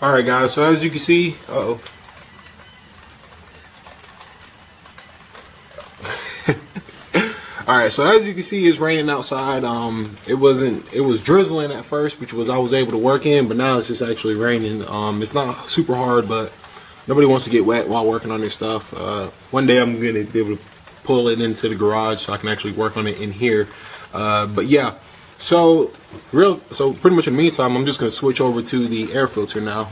Alright guys, so as you can see, Alright, so as you can see, it's raining outside. It was drizzling at first, which was I was able to work in, but now it's just actually raining. It's not super hard, but nobody wants to get wet while working on their stuff. One day I'm gonna be able to pull it into the garage so I can actually work on it in here. But yeah, so pretty much in the meantime, I'm just gonna switch over to the air filter now.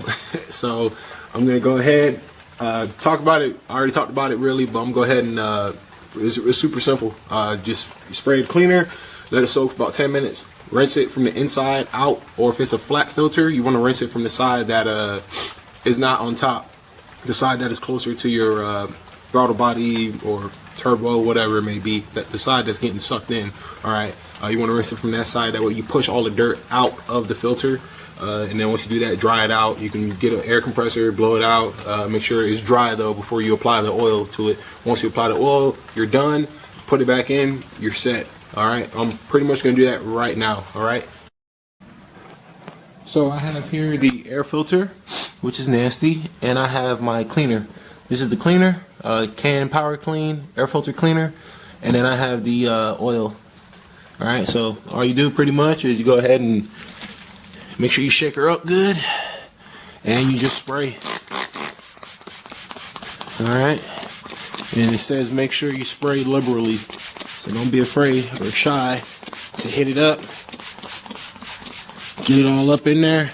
So I'm gonna go ahead, talk about it. I already talked about it really, but I'm gonna go ahead and it's super simple. Just spray the cleaner, let it soak for about 10 minutes, rinse it from the inside out, or if it's a flat filter, you want to rinse it from the side that is not on top, the side that is closer to your throttle body or turbo, whatever it may be, that the side that's getting sucked in. All right, you want to rinse it from that side. That way you push all the dirt out of the filter. And then once you do that, dry it out. You can get an air compressor, blow it out. Make sure it's dry though before you apply the oil to it. Once you apply the oil, you're done. Put it back in, you're set. All right, I'm pretty much gonna do that right now. All right. So I have here the air filter, which is nasty, and I have my cleaner. This is the cleaner, can power clean, air filter cleaner, and then I have the oil. All right, so all you do pretty much is you go ahead and make sure you shake her up good, and you just spray. Alright, and it says make sure you spray liberally, so don't be afraid or shy to hit it up. Get it all up in there.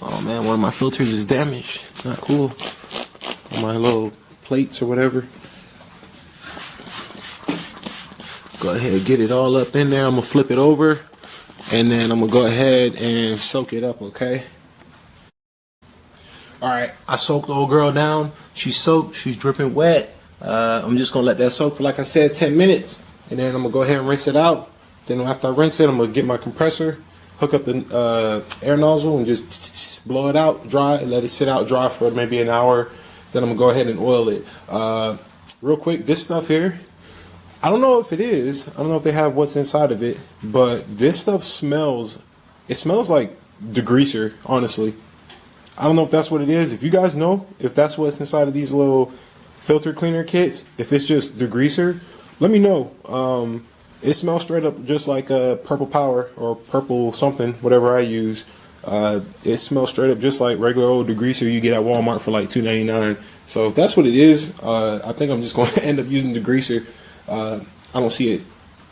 Oh man, one of my filters is damaged. Not cool. On my little plates or whatever. Go ahead, get it all up in there. I'm going to flip it over. And then I'm going to go ahead and soak it up, okay? Alright, I soaked the old girl down. She's soaked. She's dripping wet. I'm just going to let that soak for, like I said, 10 minutes. And then I'm going to go ahead and rinse it out. Then after I rinse it, I'm going to get my compressor, hook up the air nozzle, and just blow it out, dry, and let it sit out dry for maybe an hour. Then I'm going to go ahead and oil it. Real quick, this stuff here, I don't know if it is. I don't know if they have what's inside of it, but this stuff smells. It smells like degreaser, honestly. I don't know if that's what it is. If you guys know if that's what's inside of these little filter cleaner kits, if it's just degreaser, let me know. It smells straight up just like Purple Power or Purple something, whatever I use. It smells straight up just like regular old degreaser you get at Walmart for like $2.99. So if that's what it is, I think I'm just going to end up using degreaser. I don't see it.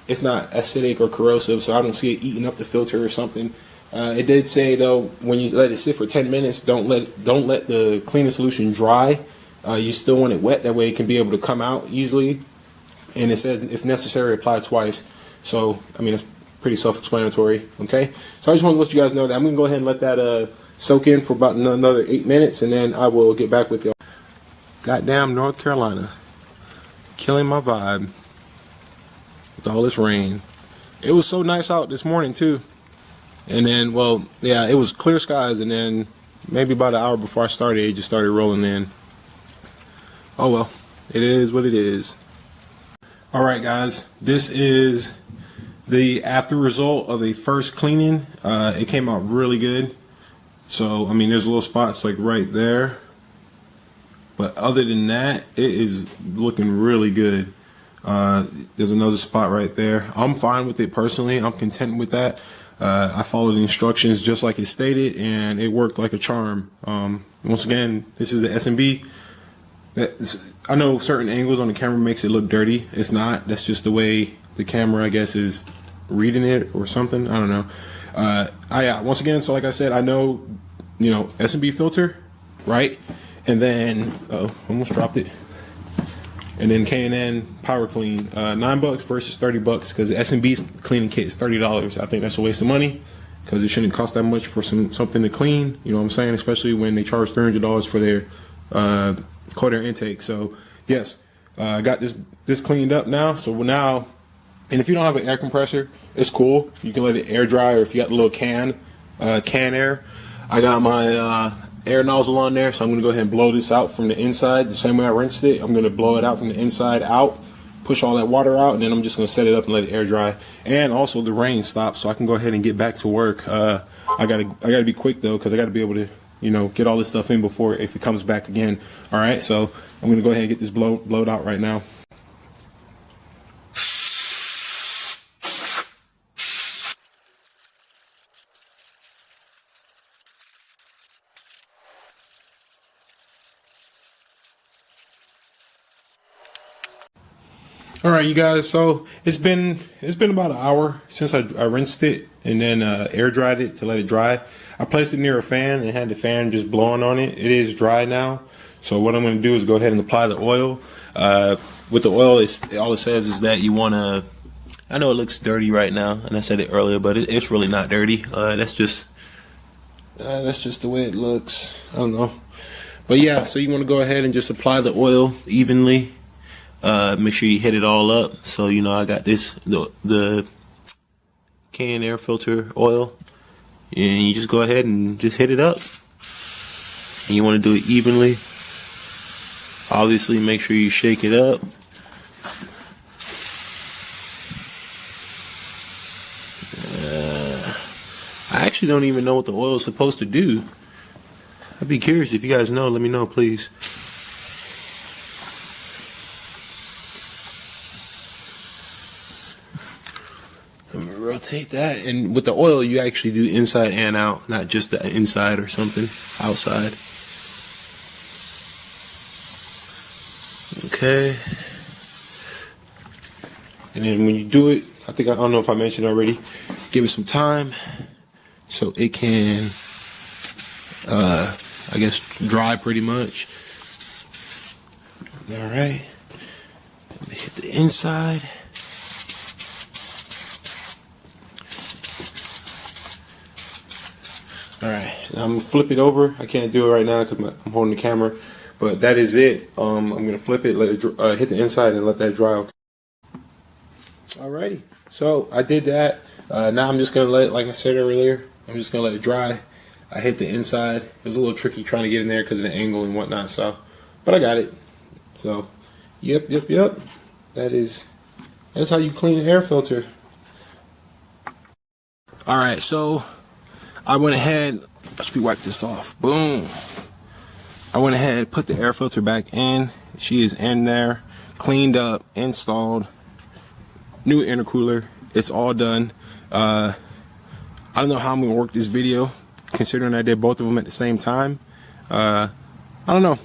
It's not acidic or corrosive, so I don't see it eating up the filter or something. It did say though, when you let it sit for 10 minutes, don't let the cleaning solution dry. You still want it wet. That way it can be able to come out easily. And it says if necessary, apply twice. So I mean, it's pretty self-explanatory. Okay. So I just want to let you guys know that I'm gonna go ahead and let that soak in for about another 8 minutes, and then I will get back with y'all. Goddamn North Carolina, killing my vibe. All this rain. It was so nice out this morning too, and then, well, yeah, it was clear skies, and then maybe about an hour before I started, it just started rolling in. Oh well, it is what it is. Alright guys, this is the after result of a first cleaning. It came out really good. So I mean, there's little spots like right there, but other than that, it is looking really good. There's another spot right there. I'm fine with it personally. I'm content with that. I followed the instructions just like it stated, and it worked like a charm. Once again, this is the S&B. I know certain angles on the camera makes it look dirty. It's not. That's just the way the camera, I guess, is reading it or something. I don't know. Yeah, once again, so like I said, I know, you know, S&B filter, right? And then, almost dropped it. And then K&N Power Clean, $9 versus $30 because the S&B's cleaning kit is $30. I think that's a waste of money because it shouldn't cost that much for something to clean. You know what I'm saying? Especially when they charge $300 for their cold air intake. So yes, I got this cleaned up now. So now, and if you don't have an air compressor, it's cool. You can let it air dry, or if you got the little can air. I got my air nozzle on there, so I'm going to go ahead and blow this out from the inside the same way I rinsed it. I'm going to blow it out from the inside out, push all that water out, and then I'm just gonna set it up and let it air dry. And also the rain stopped, so I can go ahead and get back to work. I gotta be quick though, because I gotta be able to, you know, get all this stuff in before if it comes back again. All right, so I'm gonna go ahead and get this blowed out right now. All right, you guys. So it's been about an hour since I rinsed it and then air dried it to let it dry. I placed it near a fan and had the fan just blowing on it. It is dry now. So what I'm going to do is go ahead and apply the oil. With the oil, all it says is that you want to. I know it looks dirty right now, and I said it earlier, but it's really not dirty. That's just the way it looks. I don't know, but yeah. So you want to go ahead and just apply the oil evenly. Make sure you hit it all up. So you know I got the can air filter oil, and you just go ahead and just hit it up. And you want to do it evenly. Obviously, make sure you shake it up. I actually don't even know what the oil is supposed to do. I'd be curious if you guys know. Let me know, please. Rotate that, and with the oil you actually do inside and out, not just the inside or something outside. Okay, and then when you do it, I don't know if I mentioned already, give it some time so it can I guess dry pretty much. All right, hit the inside. Alright, I'm going to flip it over. I can't do it right now because I'm holding the camera. But that is it. I'm going to flip it, let it hit the inside and let that dry. Alrighty, so I did that. Now I'm just going to let it, like I said earlier, I'm just going to let it dry. I hit the inside. It was a little tricky trying to get in there because of the angle and whatnot. So, but I got it. So, yep. That's how you clean an air filter. Alright, so I went ahead, let's wipe this off. Boom. I went ahead, put the air filter back in. She is in there, cleaned up, installed, new intercooler. It's all done. I don't know how I'm gonna work this video, considering I did both of them at the same time. I don't know.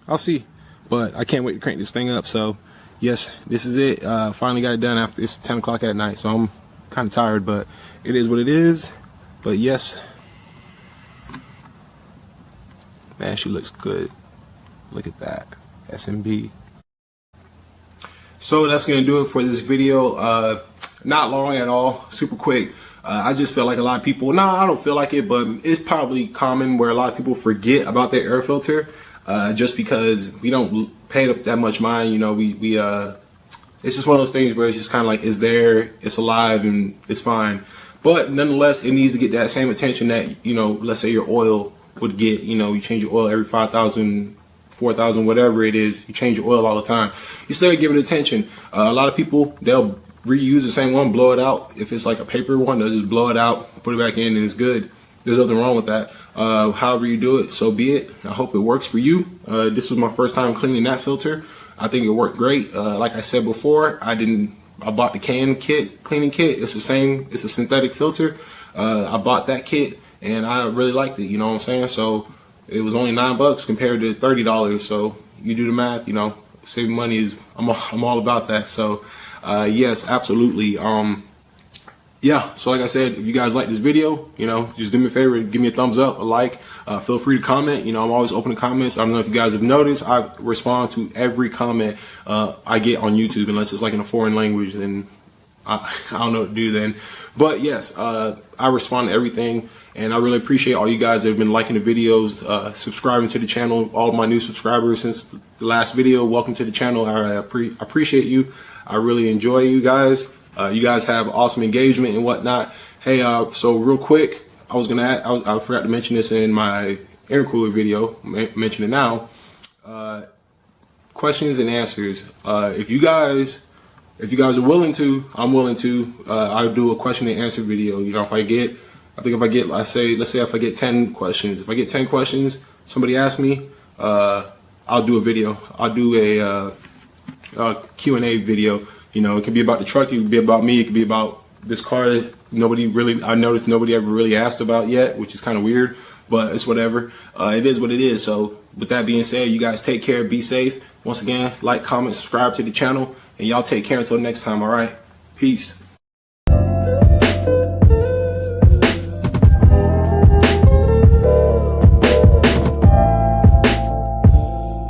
I'll see. But I can't wait to crank this thing up. So yes, this is it. Finally got it done after it's 10 o'clock at night. So I'm kind of tired, but it is what it is. But yes, man, she looks good. Look at that, SMB. So that's gonna do it for this video. Not long at all, super quick. I just feel like a lot of people, I don't feel like it, but it's probably common where a lot of people forget about their air filter, just because we don't pay it that much mind. You know, it's just one of those things where it's just kind of like, it's there, it's alive, and it's fine. But nonetheless, it needs to get that same attention that, you know, let's say your oil would get. You know, you change your oil every 5,000, 4,000, whatever it is. You change your oil all the time. You still give it attention. A lot of people, they'll reuse the same one, blow it out. If it's like a paper one, they'll just blow it out, put it back in, and it's good. There's nothing wrong with that. However you do it, so be it. I hope it works for you. This was my first time cleaning that filter. I think it worked great. Like I said before, I bought the cleaning kit. It's the same. It's a synthetic filter. I bought that kit and I really liked it. You know what I'm saying? So it was only $9 compared to $30. So you do the math. You know, saving money is. I'm all about that. So yes, absolutely. Yeah, so like I said, if you guys like this video, you know, just do me a favor, give me a thumbs up, a like. Feel free to comment. You know, I'm always open to comments. I don't know if you guys have noticed, I respond to every comment I get on YouTube, unless it's like in a foreign language, then I don't know what to do then. But yes, I respond to everything, and I really appreciate all you guys that have been liking the videos, subscribing to the channel. All of my new subscribers since the last video, welcome to the channel. I appreciate you. I really enjoy you guys. You guys have awesome engagement and whatnot. Hey, so real quick, I forgot to mention this in my intercooler video. Mention it now. Questions and answers. If you guys if you guys are willing to, I'm willing to. I'll do a question and answer video. You know, let's say if I get 10 questions. If I get 10 questions, somebody asks me, I'll do a video. I'll do a Q&A video. You know, it could be about the truck, it could be about me, it could be about this car that I noticed nobody ever really asked about yet, which is kind of weird, but it's whatever. It is what it is. So with that being said, you guys take care, be safe. Once again, like, comment, subscribe to the channel, and y'all take care until next time, all right? Peace.